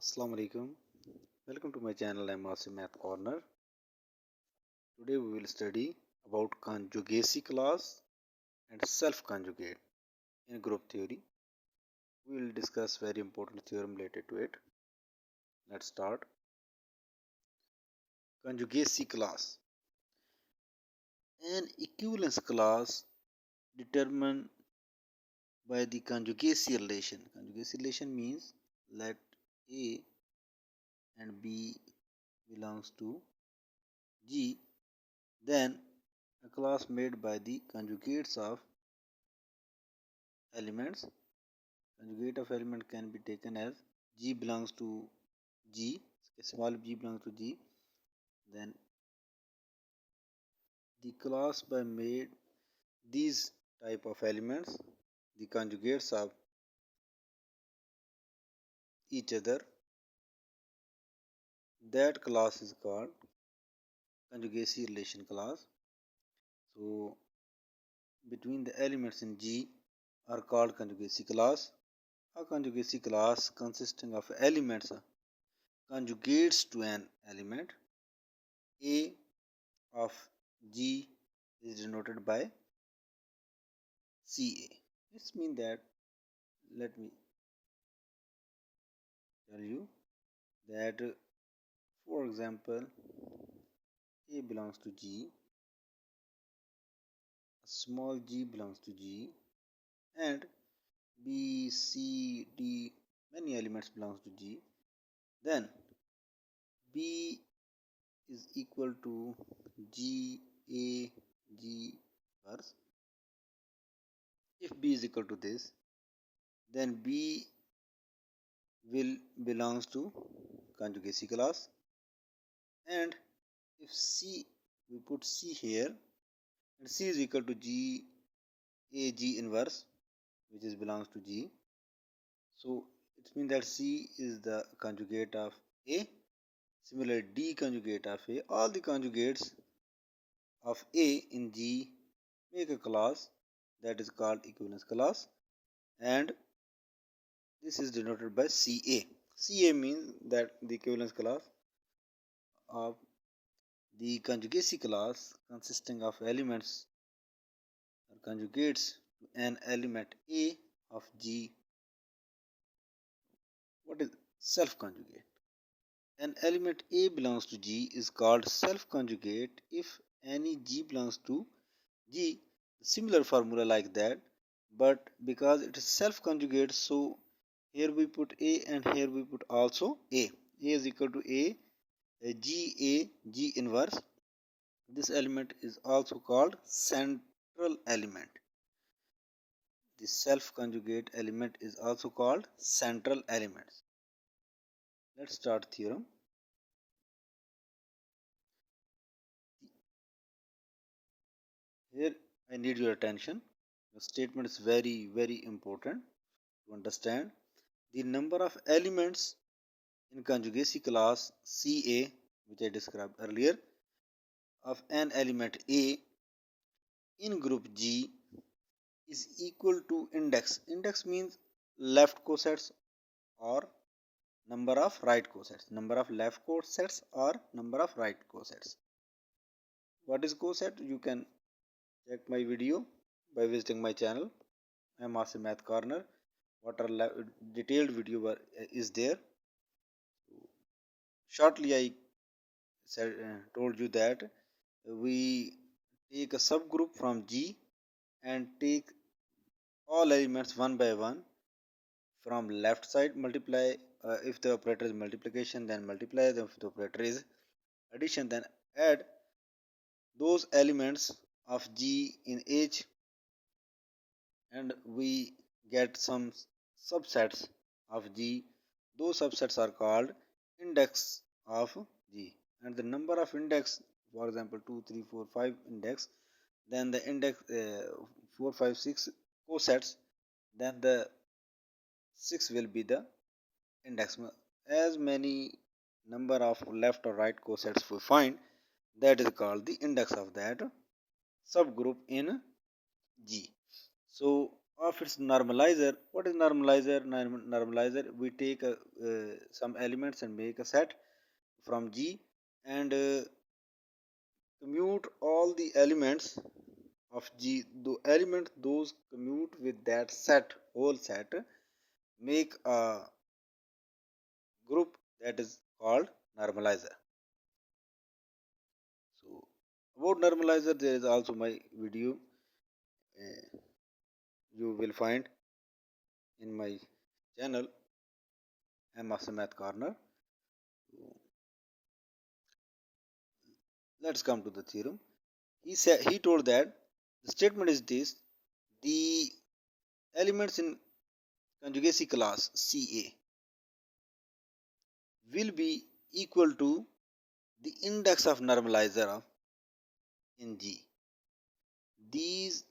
Assalamu alaikum. Welcome to my channel M.Asif Math Corner. Today we will study about conjugacy clause and self-conjugate in group theory. We will discuss very important theorem related to it. Let's start. Conjugacy clause. An equivalence clause determined by the conjugacy relation. Conjugacy relation means let A and B belongs to G, then a class made by the conjugates of elements. Conjugate of element can be taken as G belongs to G, small g belongs to G, then the class by made these type of elements, the conjugates of each other, that class is called conjugacy relation class. So between the elements in G are called conjugacy class. A conjugacy class consisting of elements conjugates to an element. A of G is denoted by CA. This means that, let me tell you that, for example, A belongs to G, small g belongs to G, and B, C, D, many elements belongs to G, then B is equal to G, A, G first. If B is equal to this, then B will belongs to conjugacy class, and if C, we put C here, and C is equal to G, A, G inverse, which is belongs to G. So it means that C is the conjugate of A. Similarly, D conjugate of A. All the conjugates of A in G make a class that is called equivalence class, and this is denoted by CA. CA means that the equivalence class of the conjugacy class consisting of elements or conjugates to an element A of G. What is self-conjugate? An element A belongs to G is called self-conjugate if any G belongs to G. Similar formula like that, but because it is self-conjugate, so here we put A and here we put also A. A is equal to A, G inverse. This element is also called central element. The self-conjugate element is also called central elements. Let's start theorem. Here I need your attention. The statement is very important to understand. The number of elements in conjugacy class CA, which I described earlier, of an element A in group G is equal to index. Index means left cosets or number of right cosets. Number of left cosets or number of right cosets. What is coset? You can check my video by visiting my channel. M.Asif Math Corner. What are detailed video is there. Shortly, I said, told you that we take a subgroup from G and take all elements one by one from left side, multiply. If the operator is multiplication, then multiply. If the operator is addition, then add those elements of G in H, and we get some subsets of G. Those subsets are called index of G, and the number of index, for example 2, 3, 4, 5 index, then the index 4, 5, 6 cosets, then the 6 will be the index. As many number of left or right cosets we find, that is called the index of that subgroup in G. So of its normalizer. What is normalizer? Normalizer, we take some elements and make a set from G and commute all the elements of G. The element those commute with that set, whole set, make a group that is called normalizer. So about normalizer, there is also my video. You will find in my channel M.Asif Math Corner. Let's come to the theorem. He told that the statement is this: the elements in conjugacy class CA will be equal to the index of normalizer of in G. These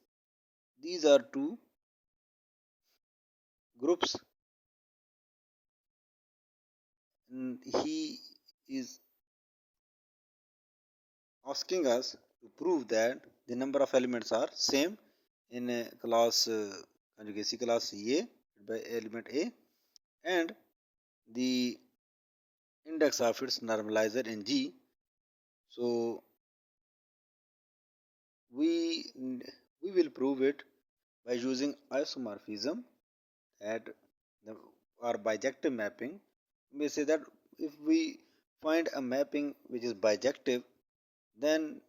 these are two groups. He is asking us to prove that the number of elements are same in class conjugacy class CA by element A and the index of its normalizer in G. So we will prove it by using isomorphism at the, or bijective mapping. We say that if we find a mapping which is bijective, then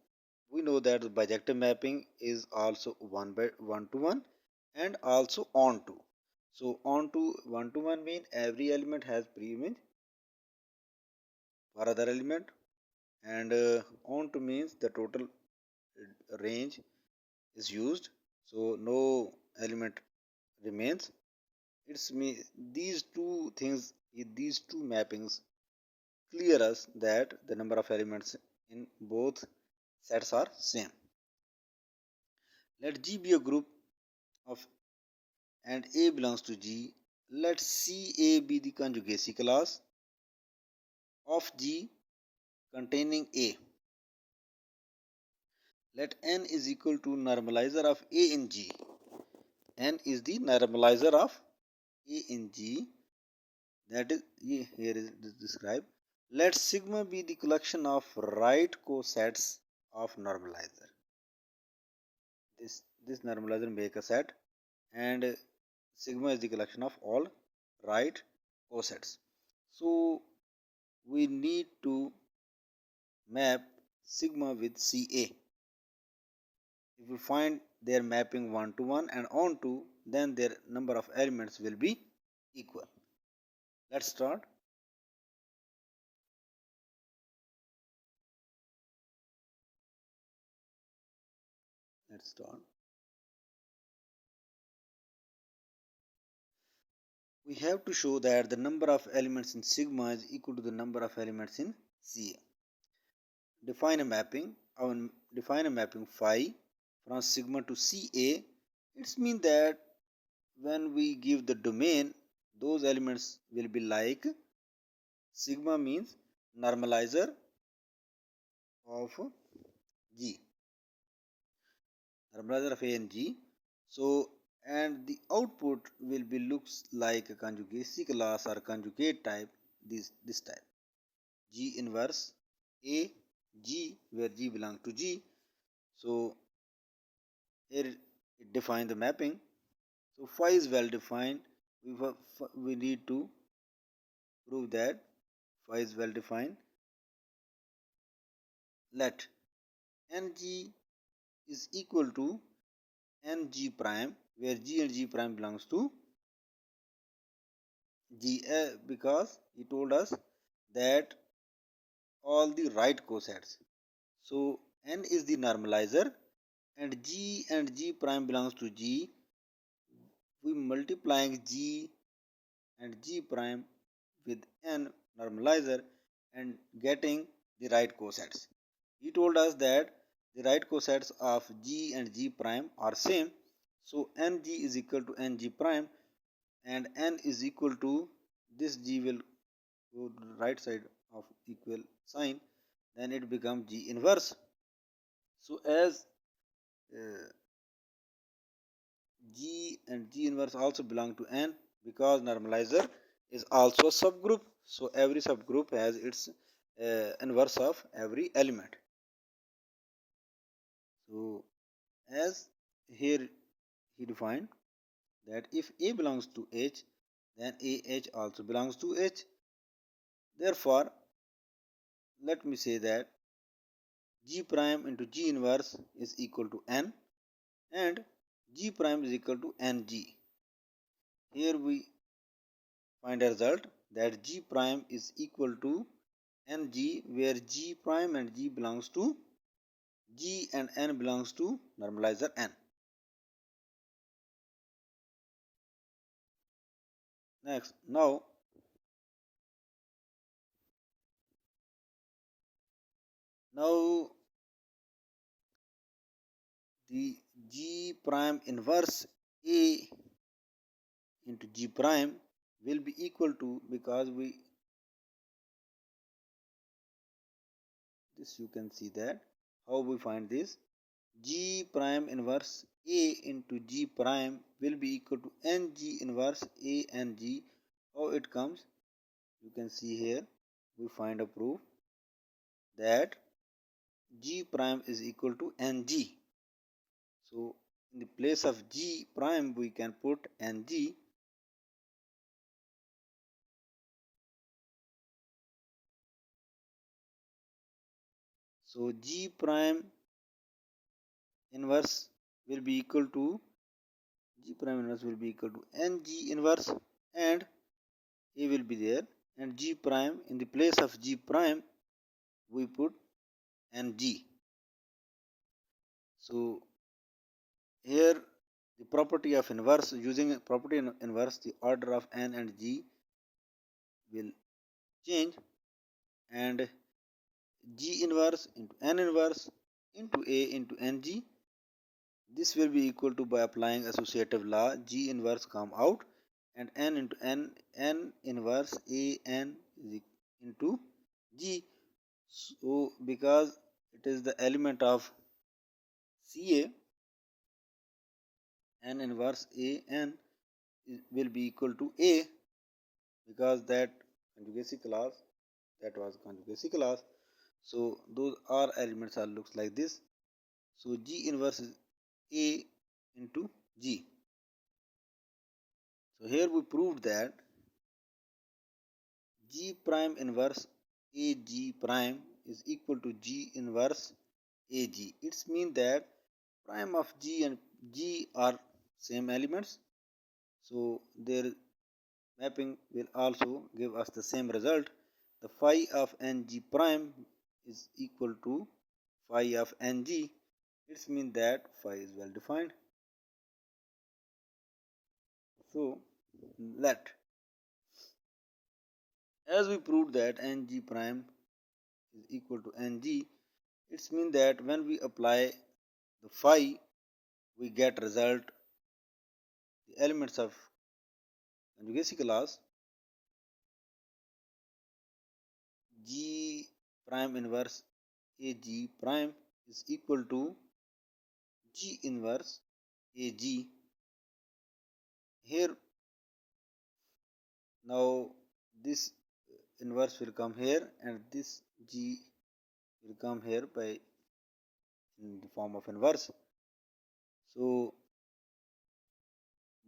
we know that the bijective mapping is also one to one and also onto. So onto one to one mean every element has pre-image for other element, and onto means the total range is used, so no element remains. It's me these two things, these two mappings clear us that the number of elements in both sets are same. Let G be a group of and A belongs to G. Let CA be the conjugacy class of G containing A. Let N is equal to normalizer of A in G. N is the normalizer of A in G. That is here is described. Let sigma be the collection of right cosets of normalizer. This normalizer make a set, and sigma is the collection of all right cosets. So we need to map sigma with CA. If we find their mapping one to one and onto, then their number of elements will be equal. Let's start. Let's start. We have to show that the number of elements in sigma is equal to the number of elements in CA. Define a mapping. Define a mapping phi from sigma to CA. It means that when we give the domain, those elements will be like sigma means normalizer of G, normalizer of A and G. So and the output will be looks like a conjugacy class or conjugate type, this type G inverse A G, where G belongs to G. So here it defines the mapping. So phi is well defined. We need to prove that phi is well defined. Let Ng is equal to Ng prime, where G and G prime belongs to G, because he told us that all the right cosets. So N is the normalizer and G prime belongs to G. We multiplying G and G prime with N normalizer and getting the right cosets. He told us that the right cosets of G and G prime are same. So Ng is equal to Ng prime and N is equal to this G will go to the right side of equal sign, then it becomes G inverse. So as G and G inverse also belong to N because normalizer is also a subgroup. So every subgroup has its inverse of every element. So as here he defined that if A belongs to H, then AH also belongs to H. Therefore, let me say that G prime into G inverse is equal to N and G prime is equal to NG. Here we find a result that G prime is equal to NG, where G prime and G belongs to G and N belongs to normalizer N. Next, now the G prime inverse A into G prime will be equal to, because this you can see that how we find this, G prime inverse A into G prime will be equal to NG inverse A and G. How it comes? You can see here we find a proof that G prime is equal to NG. So in the place of G prime we can put NG. So G prime inverse will be equal to NG inverse, and A will be there, and G prime, in the place of G prime we put NG. So here the property of inverse, using property inverse, the order of N and G will change, and G inverse into N inverse into A into NG, this will be equal to, by applying associative law, G inverse come out, and N into N inverse A N is into G. So because it is the element of CA, N inverse A N will be equal to A, because that was conjugacy class. So those R elements are looks like this. So G inverse is A into G. So here we proved that G prime inverse AG prime is equal to G inverse AG. It means that prime of G and G are same elements. So their mapping will also give us the same result. The phi of NG prime is equal to phi of NG. It means that phi is well defined. So as we proved that NG prime is equal to NG, it means that when we apply the phi, we get result the elements of conjugacy class G prime inverse AG prime is equal to G inverse AG. Here now this inverse will come here, and this G will come here by in the form of inverse. So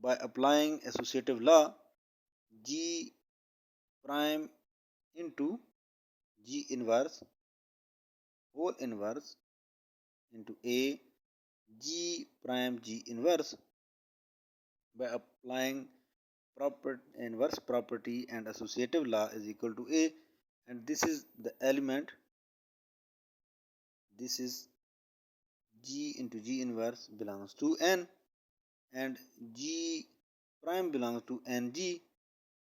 by applying associative law, G prime into G inverse whole inverse into A G prime G inverse, by applying inverse property and associative law is equal to A, and this is the element, this is G into G inverse belongs to N, and G prime belongs to NG.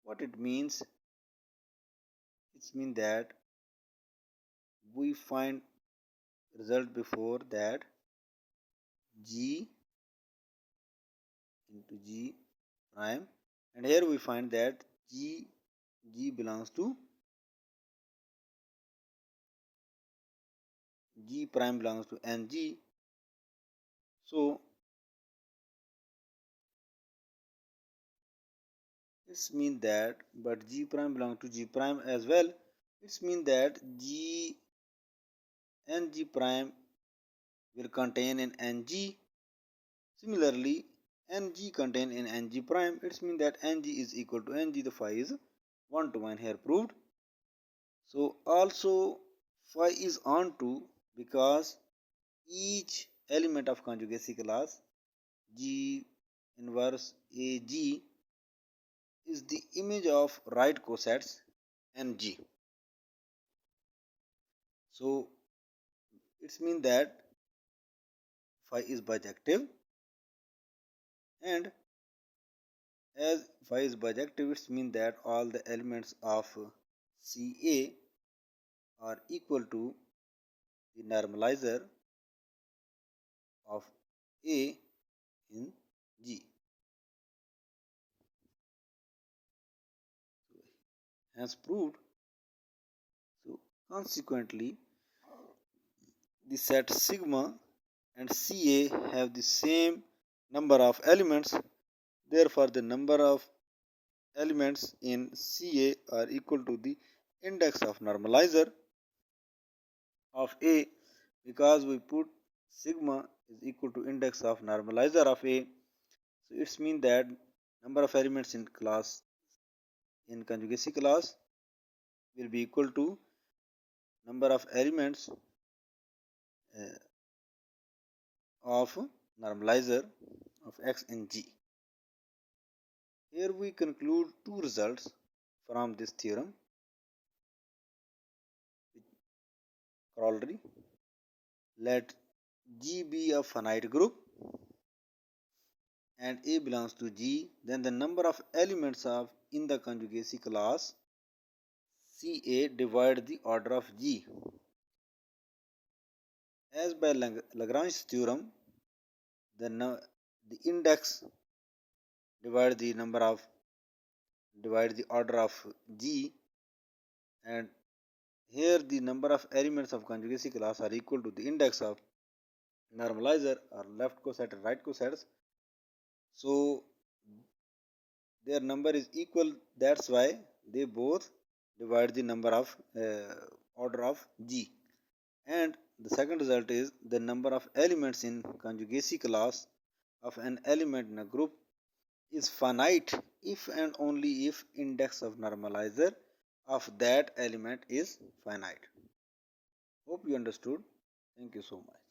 What it means? It means that we find result before that G into G prime, and here we find that G belongs to G prime belongs to NG. So It's mean that, but G prime belongs to G prime as well. It's mean that G and G prime will contain in Ng. Similarly, Ng contain in Ng prime. It's mean that Ng is equal to Ng. The phi is 1 to 1 here proved. So also phi is onto because each element of conjugacy class G inverse Ag is the image of right cosets Ng. So it's mean that phi is bijective, and as phi is bijective, it's mean that all the elements of Ca are equal to the normalizer of A in G. Hence proved. So consequently, the set sigma and Ca have the same number of elements. Therefore, the number of elements in Ca are equal to the index of normalizer of A, because we put sigma is equal to index of normalizer of A. So it's mean that number of elements in class in conjugacy class will be equal to number of elements of normalizer of X in G. Here we conclude two results from this theorem. Corollary: let G be a finite group and A belongs to G, then the number of elements of in the conjugacy class Ca divide the order of G. As by Lagrange's theorem, the index divide the order of G, and here the number of elements of conjugacy class are equal to the index of normalizer or left coset and right cosets. So their number is equal, that's why they both divide the number of order of G. And the second result is the number of elements in conjugacy class of an element in a group is finite if and only if index of normalizer of that element is finite. Hope you understood. Thank you so much.